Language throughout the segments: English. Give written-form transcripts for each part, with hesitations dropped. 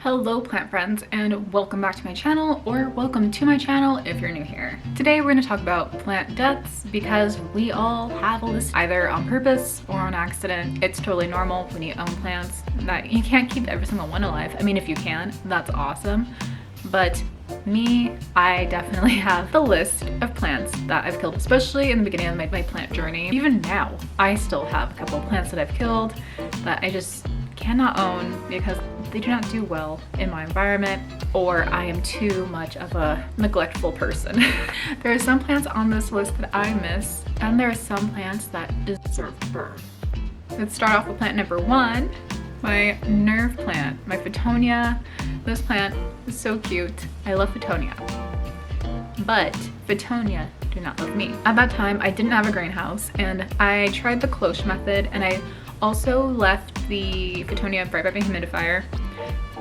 Hello plant friends, and welcome back to my channel, or welcome to my channel if you're new here. Today we're going to talk about plant deaths because we all have a list, either on purpose or on accident. It's totally normal when you own plants that you can't keep every single one alive. I mean, if you can, that's awesome. But me, I definitely have the list of plants that I've killed, especially in the beginning of my plant journey. Even now, I still have a couple of plants that I've killed that I just cannot own because they do not do well in my environment, or I am too much of a neglectful person. There are some plants on this list that I miss, and there are some plants that deserve burn. Let's start off with plant number one, my nerve plant, my Photonia. This plant is so cute. I love Photonia, but Photonia do not love me. At that time, I didn't have a greenhouse, and I tried the cloche method, and I also left the Photonia right by my humidifier,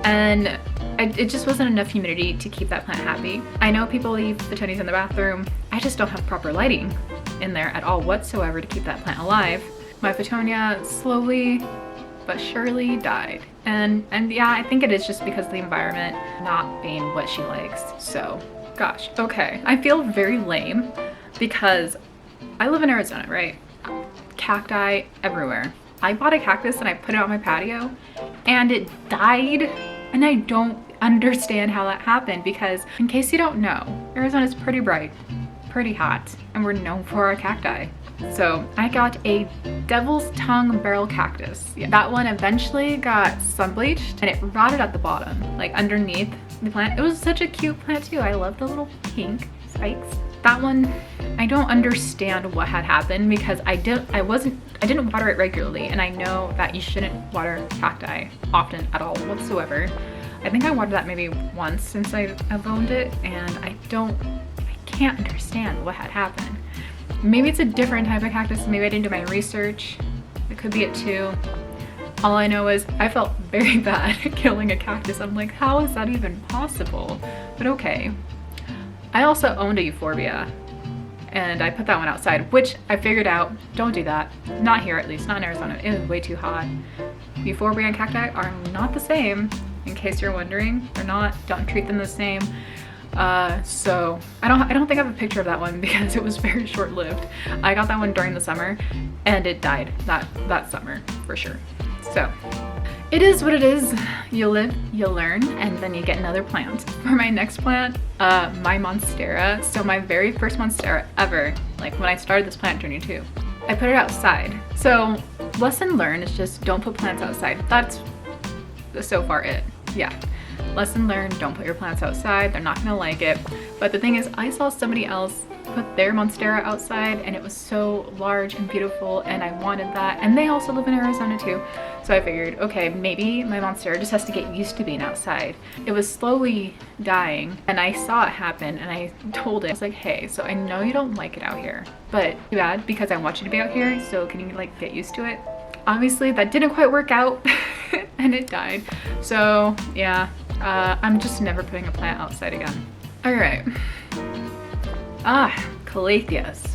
and it just wasn't enough humidity to keep that plant happy. I know people leave Photonias in the bathroom. I just don't have proper lighting in there at all whatsoever to keep that plant alive. My Photonia slowly but surely died. And yeah, I think it is just because of the environment not being what she likes. So, gosh, okay. I feel very lame because I live in Arizona, right? Cacti everywhere. I bought a cactus and I put it on my patio and it died, and I don't understand how that happened because, in case you don't know, Arizona is pretty bright, pretty hot, and we're known for our cacti. So I got a devil's tongue barrel cactus. Yeah, that one eventually got sun bleached and it rotted at the bottom, like underneath the plant. It was such a cute plant too. I love the little pink spikes. That one, I don't understand what had happened because I didn't water it regularly, and I know that you shouldn't water cacti often at all whatsoever. I think I watered that maybe once since I've owned it, and I can't understand what had happened. Maybe it's a different type of cactus. Maybe I didn't do my research. It could be it too. All I know is I felt very bad killing a cactus. I'm like, how is that even possible? But okay. I also owned a euphorbia, and I put that one outside, which I figured out, don't do that. Not here, at least, not in Arizona. It was way too hot. Euphorbia and cacti are not the same, in case you're wondering. They're not, don't treat them the same. So I don't think I have a picture of that one because it was very short-lived. I got that one during the summer and it died that summer for sure. So it is what it is. You live, you learn, and then you get another plant. For my next plant, my Monstera. So my very first Monstera ever, like when I started this plant journey too, I put it outside. So lesson learned is just don't put plants outside. That's so far it. Yeah. Lesson learned, don't put your plants outside. They're not gonna like it. But the thing is, I saw somebody else put their Monstera outside and it was so large and beautiful, and I wanted that. And they also live in Arizona too. So I figured, okay, maybe my Monstera just has to get used to being outside. It was slowly dying, and I saw it happen, and I told it, I was like, hey, so I know you don't like it out here, but too bad because I want you to be out here, so can you like get used to it? Obviously that didn't quite work out and it died. So yeah, I'm just never putting a plant outside again. All right. Calatheas.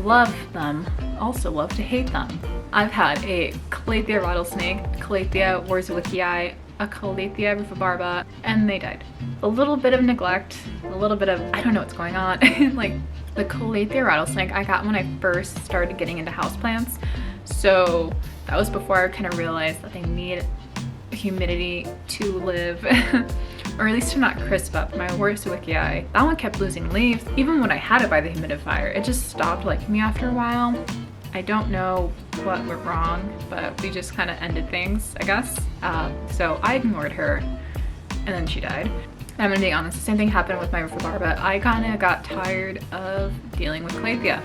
Love them, also love to hate them. I've had a Calathea rattlesnake, Calathea warzowickii, a Calathea rufobarba, and they died. A little bit of neglect, a little bit of, I don't know what's going on. Like the Calathea rattlesnake I got when I first started getting into houseplants. So that was before I kind of realized that they need humidity to live, or at least to not crisp up. My warzowickii, that one kept losing leaves. Even when I had it by the humidifier, it just stopped liking me after a while. I don't know what went wrong, but we just kind of ended things, I guess. So I ignored her, and then she died. I'm gonna be honest, the same thing happened with my rufobarba. I kind of got tired of dealing with Calathea,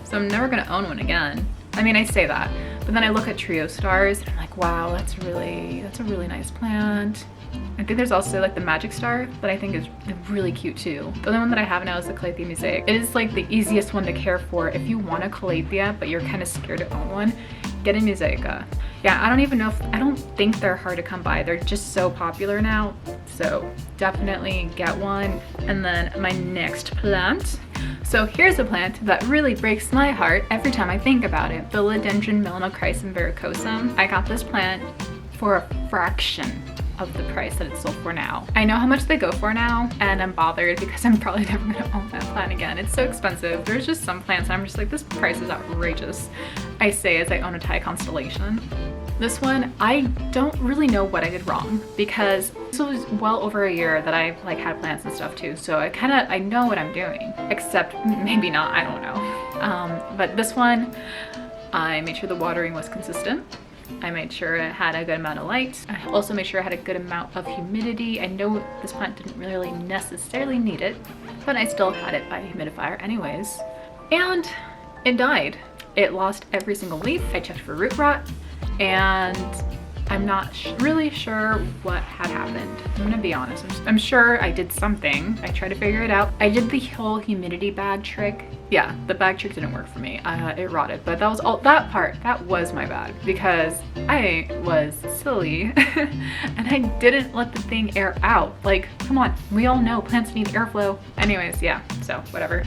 so I'm never gonna own one again. I mean, I say that, but then I look at trio stars and I'm like, wow, that's a really nice plant. I think there's also like the magic star that I think is really cute too. The only one that I have now is the Calathea mosaic. It is like the easiest one to care for if you want a Calathea but you're kind of scared to own one. Get a mosaica. Yeah, I don't even know if, I don't think they're hard to come by. They're just so popular now. So definitely get one. And then my next plant. So here's a plant that really breaks my heart every time I think about it. Philodendron melanochrysum verrucosum. I got this plant for a fraction of the price that it's sold for now. I know how much they go for now, and I'm bothered because I'm probably never gonna own that plant again. It's so expensive. There's just some plants I'm just like, this price is outrageous. I say as I own a Thai constellation. This one, I don't really know what I did wrong because this was well over a year that I like had plants and stuff too. So I know what I'm doing, except maybe not, I don't know. But this one, I made sure the watering was consistent. I made sure it had a good amount of light. I also made sure it had a good amount of humidity. I know this plant didn't really necessarily need it, but I still had it by humidifier anyways. And it died. It lost every single leaf. I checked for root rot, and I'm not really sure what had happened. I'm gonna be honest. I'm sure I did something. I tried to figure it out. I did the whole humidity bag trick. Yeah, the bag trick didn't work for me. It rotted, but that was all, that part, that was my bad because I was silly and I didn't let the thing air out. Like, come on, we all know plants need airflow. Anyways, yeah, so whatever.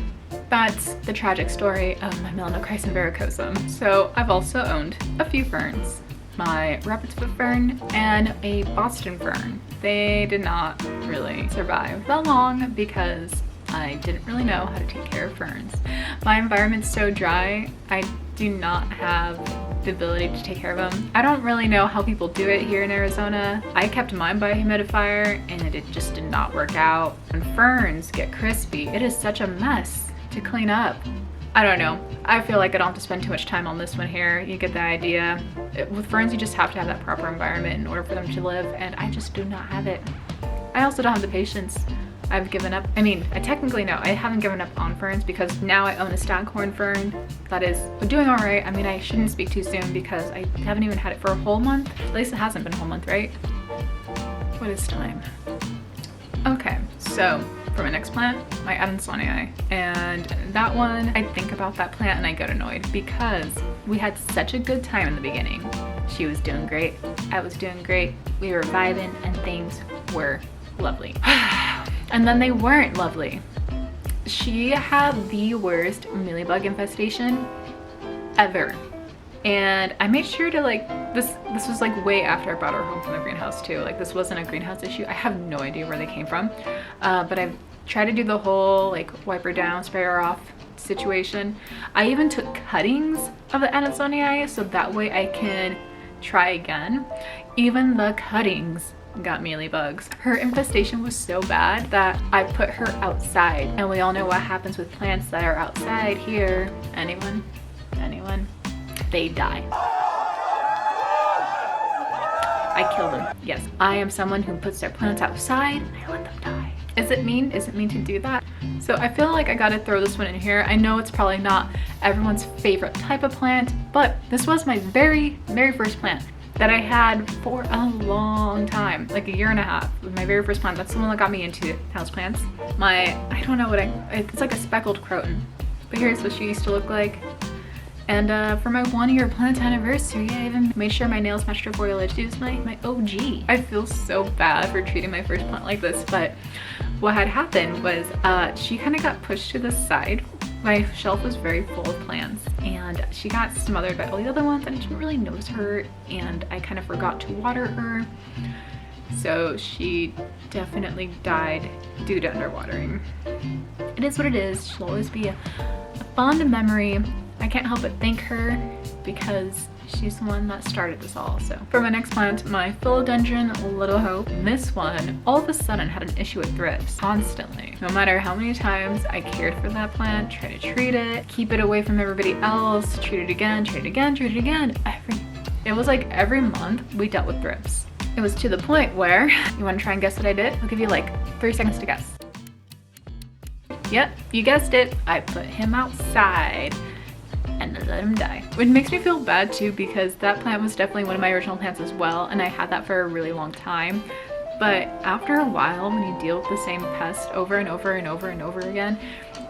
That's the tragic story of my Melanochrysum verrucosum. So I've also owned a few ferns. My rabbit's foot fern and a Boston fern. They did not really survive that long because I didn't really know how to take care of ferns. My environment's so dry, I do not have the ability to take care of them. I don't really know how people do it here in Arizona. I kept mine by a humidifier and it just did not work out. When ferns get crispy, it is such a mess to clean up. I don't know. I feel like I don't have to spend too much time on this one here. You get the idea. With ferns, you just have to have that proper environment in order for them to live, and I just do not have it. I also don't have the patience. I've given up. I mean, I technically no, I haven't given up on ferns because now I own a staghorn fern that is doing all right. I mean, I shouldn't speak too soon because I haven't even had it for a whole month. At least it hasn't been a whole month, right? What is time? Okay, so for my next plant, my Adansonii. And that one, I think about that plant and I get annoyed because we had such a good time in the beginning. She was doing great, I was doing great, we were vibing and things were lovely. And then they weren't lovely. She had the worst mealybug infestation ever. And I made sure to like, this was like way after I brought her home from the greenhouse too. Like this wasn't a greenhouse issue. I have no idea where they came from. But I've tried to do the whole like wipe her down, spray her off situation. I even took cuttings of the Adansonii so that way I can try again. Even the cuttings got mealybugs. Her infestation was so bad that I put her outside. And we all know what happens with plants that are outside here. Anyone? They die. I kill them. Yes, I am someone who puts their plants outside and I let them die. Is it mean? Is it mean to do that? So I feel like I gotta throw this one in here. I know it's probably not everyone's favorite type of plant, but this was my very first plant that I had for a long time, like a year and a half. My very first plant. That's the one that got me into houseplants. I don't know what it's like a speckled croton. But here's what she used to look like. And for my 1-year plant anniversary, I even made sure my nails matched her foliage. It was my OG. I feel so bad for treating my first plant like this, but what had happened was she kind of got pushed to the side. My shelf was very full of plants and she got smothered by all the other ones and I didn't really notice her and I kind of forgot to water her. So she definitely died due to underwatering. It is what it is. She'll always be a fond memory. I can't help but thank her because she's the one that started this all. So for my next plant, my philodendron Little Hope, this one all of a sudden had an issue with thrips constantly. No matter how many times I cared for that plant, try to treat it, keep it away from everybody else, treat it again, treat it again, treat it again. It was like every month we dealt with thrips. It was to the point where, you wanna try and guess what I did? I'll give you like 3 seconds to guess. Yep, you guessed it. I put him outside and let him die. Which makes me feel bad too because that plant was definitely one of my original plants as well and I had that for a really long time. But after a while, when you deal with the same pest over and over and over and over again,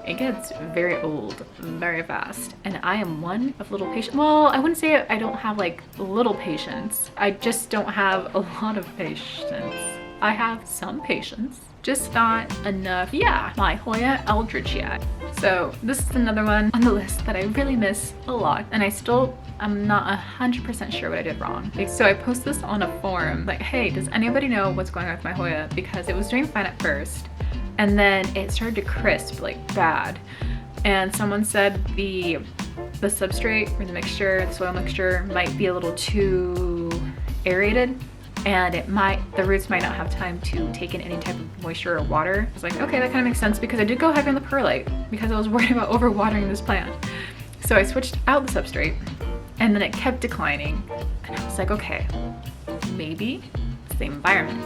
it gets very old very fast. And I am one of little patience. Well, I wouldn't say I don't have like little patience. I just don't have a lot of patience. I have some patience, just not enough. Yeah, my Hoya eldritchia. So this is another one on the list that I really miss a lot, and I'm not 100% sure what I did wrong. So I posted this on a forum, like, hey, does anybody know what's going on with my Hoya? Because it was doing fine at first, and then it started to crisp like bad. And someone said the substrate or the soil mixture might be a little too aerated, and the roots might not have time to take in any type of moisture or water. I was like, okay, that kind of makes sense, because I did go heavy on the perlite because I was worried about overwatering this plant. So I switched out the substrate, and then it kept declining. And I was like, okay, maybe it's the same environment.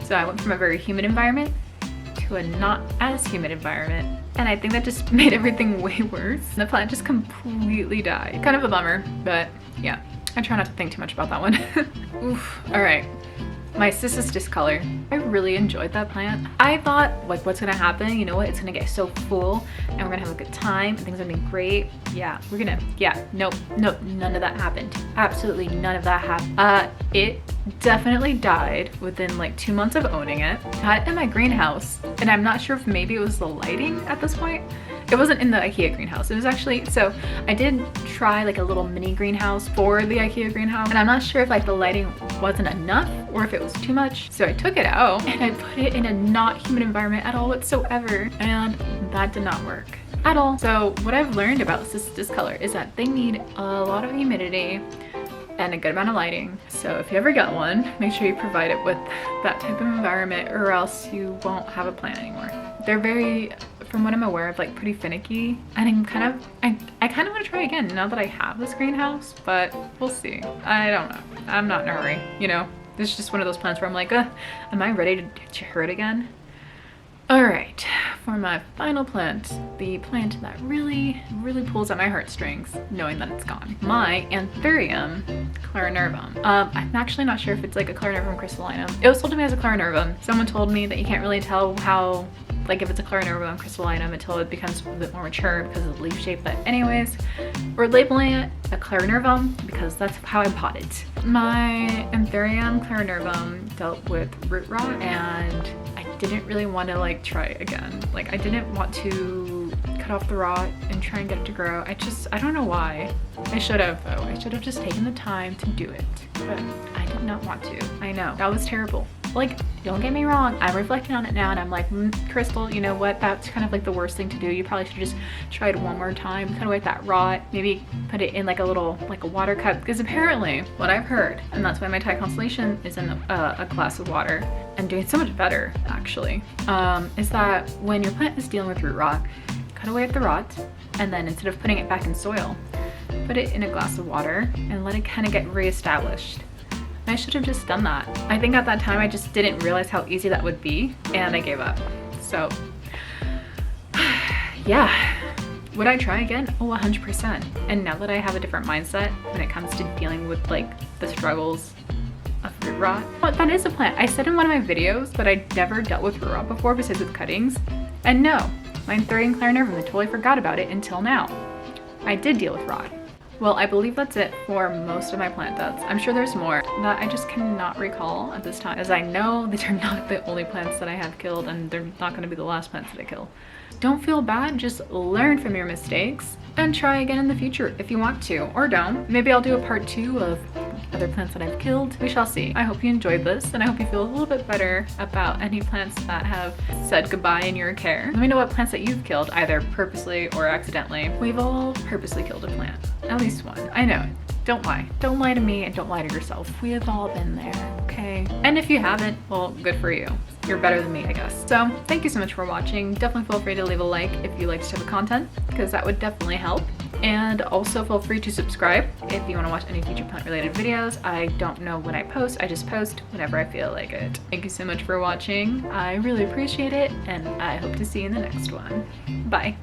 So I went from a very humid environment to a not as humid environment, and I think that just made everything way worse. The plant just completely died. Kind of a bummer, but yeah. I try not to think too much about that one. Oof. All right, my cissus discolor. I really enjoyed that plant. I thought, like, what's gonna happen? You know what? It's gonna get so full, and we're gonna have a good time, and things are gonna be great. Yeah, nope, none of that happened. Absolutely none of that happened. It definitely died within like 2 months of owning it. Got it in my greenhouse, and I'm not sure if maybe it was the lighting at this point. It wasn't in the IKEA greenhouse. It was actually, so I did try like a little mini greenhouse for the IKEA greenhouse, and I'm not sure if like the lighting wasn't enough or if it was too much. So I took it out and I put it in a not humid environment at all whatsoever, and that did not work at all. So what I've learned about cissus discolor is that they need a lot of humidity and a good amount of lighting. So if you ever get one, make sure you provide it with that type of environment, or else you won't have a plant anymore. They're very, from what I'm aware of, like pretty finicky, and I kind of want to try again now that I have this greenhouse, but we'll see. I don't know. I'm not in a hurry, you know? This is just one of those plants where I'm like, am I ready to hurt again? All right, for my final plant, the plant that really pulls at my heartstrings, knowing that it's gone. My Anthurium clarinervum. I'm actually not sure if it's like a clarinervum crystallinum. It was sold to me as a clarinervum. Someone told me that you can't really tell how, like if it's a clarinervum crystallinum until it becomes a bit more mature because of the leaf shape. But anyways, we're labeling it a clarinervum because that's how I bought it. My Anthurium clarinervum dealt with root rot, and I didn't really want to like try it again. Like I didn't want to cut off the rot and try and get it to grow. I don't know why. I should have though. I should have just taken the time to do it, but I did not want to. I know, that was terrible. Like, don't get me wrong, I'm reflecting on it now and I'm like, Crystal, you know what? That's kind of like the worst thing to do. You probably should just try it one more time, kind of like that rot, maybe put it in like a little, like a water cup, because apparently what I've heard, and that's why my Thai constellation is in a glass of water and doing so much better actually, is that when your plant is dealing with root rot, cut away at the rot, and then instead of putting it back in soil, put it in a glass of water and let it kind of get reestablished. I should have just done that. I think at that time I just didn't realize how easy that would be, and I gave up. So yeah, would I try again? Oh, 100%. And now that I have a different mindset when it comes to dealing with like the struggles of root rot. But that is a plant. I said in one of my videos that I'd never dealt with root rot before besides with cuttings. And no, my Anthurium clarinervum, I totally forgot about it until now. I did deal with rot. Well, I believe that's it for most of my plant deaths. I'm sure there's more that I just cannot recall at this time, as I know these are not the only plants that I have killed, and they're not going to be the last plants that I kill. Don't feel bad, just learn from your mistakes and try again in the future if you want to, or don't. Maybe I'll do a part 2 of other plants that I've killed. We shall see. I hope you enjoyed this, and I hope you feel a little bit better about any plants that have said goodbye in your care. Let me know what plants that you've killed, either purposely or accidentally. We've all purposely killed a plant. At least one. I know. Don't lie. Don't lie to me, and don't lie to yourself. We have all been there, okay? And if you haven't, well, good for you. You're better than me, I guess. So thank you so much for watching. Definitely feel free to leave a like if you like this type of content, because that would definitely help. And also feel free to subscribe if you want to watch any future plant related videos. I don't know when I post, I just post whenever I feel like it. Thank you so much for watching. I really appreciate it, and I hope to see you in the next one. Bye.